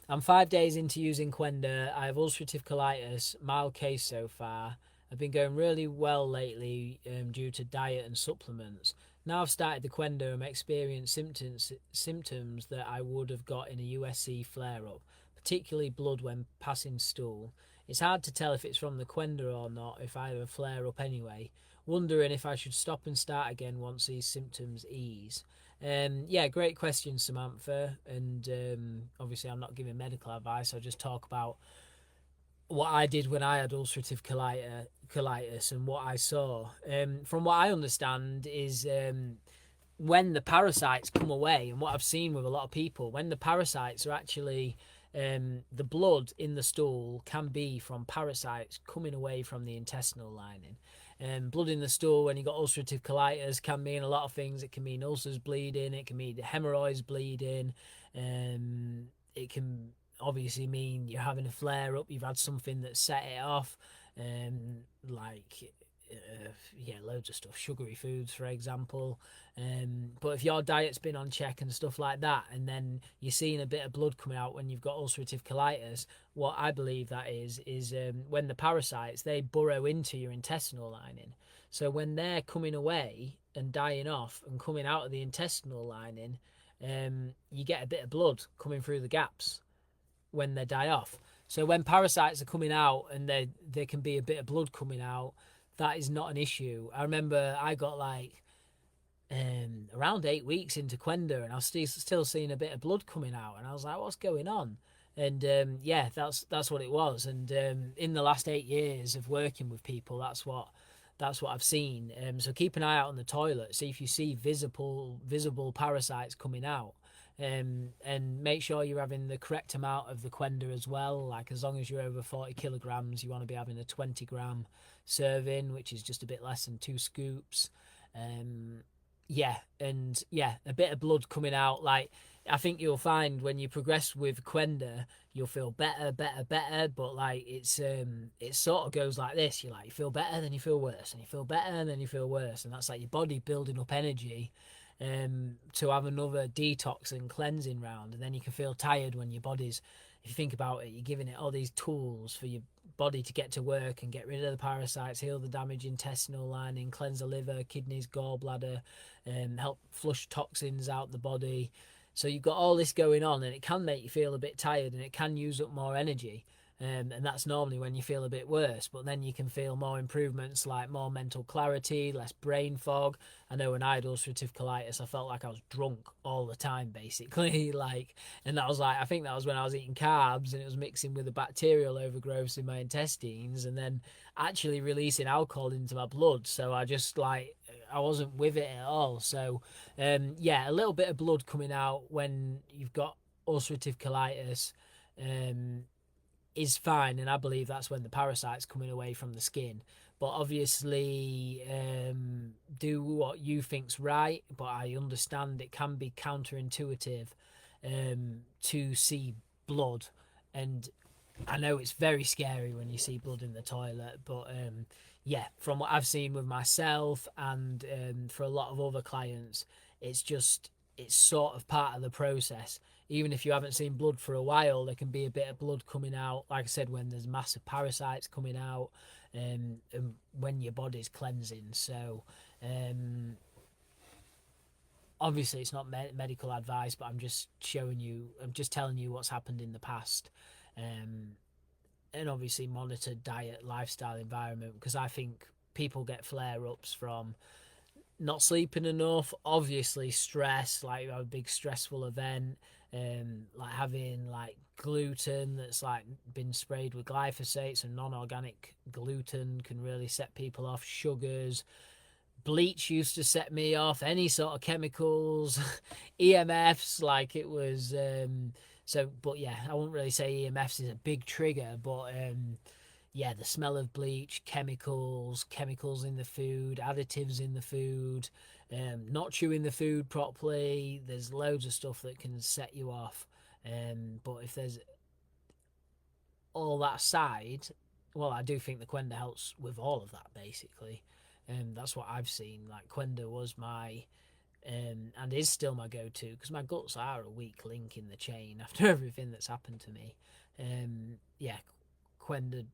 I'm 5 days into using Qenda. I have ulcerative colitis, mild case so far. I've been going really well lately due to diet and supplements. Now I've started the Qenda, I'm experiencing symptoms that I would have got in a USC flare up, particularly blood when passing stool. It's hard to tell if it's from the Qenda or not if I have a flare up anyway. Wondering if I should stop and start again once these symptoms ease. Yeah, great question, Samantha. And obviously, I'm not giving medical advice. I'll just talk about what I did when I had ulcerative colitis and what I saw. From what I understand, is when the parasites come away, and what I've seen with a lot of people, when the parasites are actually the blood in the stool can be from parasites coming away from the intestinal lining. Blood in the stool when you've got ulcerative colitis can mean a lot of things. It can mean ulcers bleeding, it can mean hemorrhoids bleeding, it can obviously mean you're having a flare up, you've had something that set it off, like yeah, loads of stuff, sugary foods, for example. But if your diet's been on check and stuff like that, and then you're seeing a bit of blood coming out when you've got ulcerative colitis, what I believe that is when the parasites they burrow into your intestinal lining. So when they're coming away and dying off and coming out of the intestinal lining, you get a bit of blood coming through the gaps when they die off. So when parasites are coming out and there can be a bit of blood coming out, that is not an issue. I remember I got like around 8 weeks into Qenda and I was still seeing a bit of blood coming out, and I was like, what's going on? And yeah, that's what it was. And in the last 8 years of working with people, that's what I've seen. So keep an eye out on the toilet, see if you see visible parasites coming out. And make sure you're having the correct amount of the Qenda as well. Like as long as you're over 40 kilograms, you want to be having a 20-gram serving, which is just a bit less than 2 scoops. Yeah, and yeah, a bit of blood coming out. Like I think you'll find when you progress with Qenda, you'll feel better, better, better. But like it sort of goes like this. You feel better, then you feel worse, and you feel better, and then you feel worse, and that's like your body building up energy to have another detox and cleansing round, and then you can feel tired when your body's, if you think about it, you're giving it all these tools for your body to get to work and get rid of the parasites, heal the damaged intestinal lining, cleanse the liver, kidneys, gallbladder, help flush toxins out the body. So you've got all this going on, and it can make you feel a bit tired, and it can use up more energy. And that's normally when you feel a bit worse, but then you can feel more improvements like more mental clarity, less brain fog. I know when I had ulcerative colitis, I felt like I was drunk all the time, basically. And that was I think that was when I was eating carbs and it was mixing with the bacterial overgrowths in my intestines and then actually releasing alcohol into my blood. So I just I wasn't with it at all. So, yeah, a little bit of blood coming out when you've got ulcerative colitis. Is fine, and I believe that's when the parasite's coming away from the skin. But obviously, do what you think's right. But I understand it can be counterintuitive to see blood, and I know it's very scary when you see blood in the toilet. But yeah, from what I've seen with myself and for a lot of other clients, it's sort of part of the process. Even if you haven't seen blood for a while, there can be a bit of blood coming out, like I said, when there's massive parasites coming out, and when your body's cleansing. So obviously it's not medical advice, but I'm just telling you what's happened in the past. And obviously monitor diet, lifestyle, environment, because I think people get flare-ups from not sleeping enough, obviously stress, like a big stressful event, like having like gluten that's like been sprayed with glyphosate, so non-organic gluten can really set people off. Sugars, bleach used to set me off, any sort of chemicals, EMFs, like it was so. But yeah, I wouldn't really say EMFs is a big trigger, but yeah, the smell of bleach, chemicals in the food, additives in the food, not chewing the food properly. There's loads of stuff that can set you off. But if there's all that side, well, I do think the Qenda helps with all of that, basically. That's what I've seen. Like Qenda was my and is still my go-to because my guts are a weak link in the chain after everything that's happened to me. Yeah, Qenda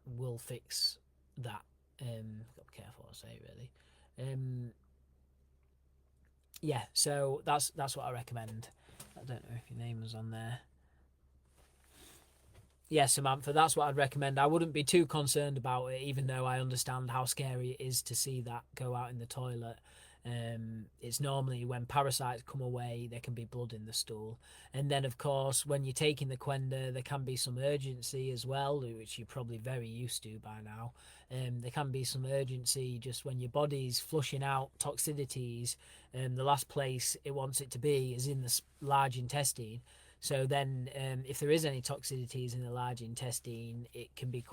will fix that. Got to be careful what I say, really. Yeah, so that's what I recommend. I don't know if your name was on there. Yeah, Samantha, that's what I'd recommend. I wouldn't be too concerned about it, even though I understand how scary it is to see that go out in the toilet. It's normally when parasites come away, there can be blood in the stool. And then, of course, when you're taking the Qenda, there can be some urgency as well, which you're probably very used to by now. There can be some urgency just when your body's flushing out toxicities. The last place it wants it to be is in the large intestine. So then, if there is any toxicities in the large intestine, it can be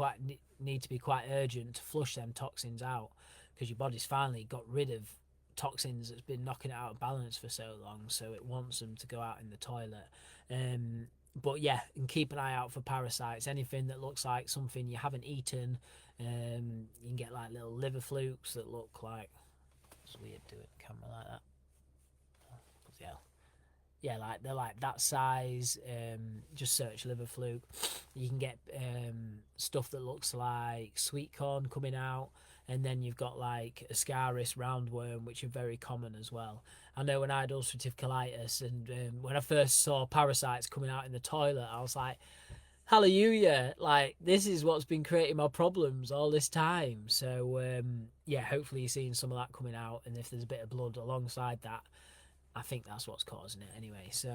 need to be quite urgent to flush them toxins out because your body's finally got rid of toxins that's been knocking it out of balance for so long. So it wants them to go out in the toilet. But yeah, and keep an eye out for parasites. Anything that looks like something you haven't eaten. You can get like little liver flukes that look like. It's weird to it camera like that. Yeah, yeah, like they're like that size. Just search liver fluke. You can get stuff that looks like sweet corn coming out, and then you've got like Ascaris roundworm, which are very common as well. I know when I had ulcerative colitis, and when I first saw parasites coming out in the toilet, I was like, hallelujah, like this is what's been creating my problems all this time. So yeah, hopefully you're seeing some of that coming out, and if there's a bit of blood alongside that, I think that's what's causing it anyway. So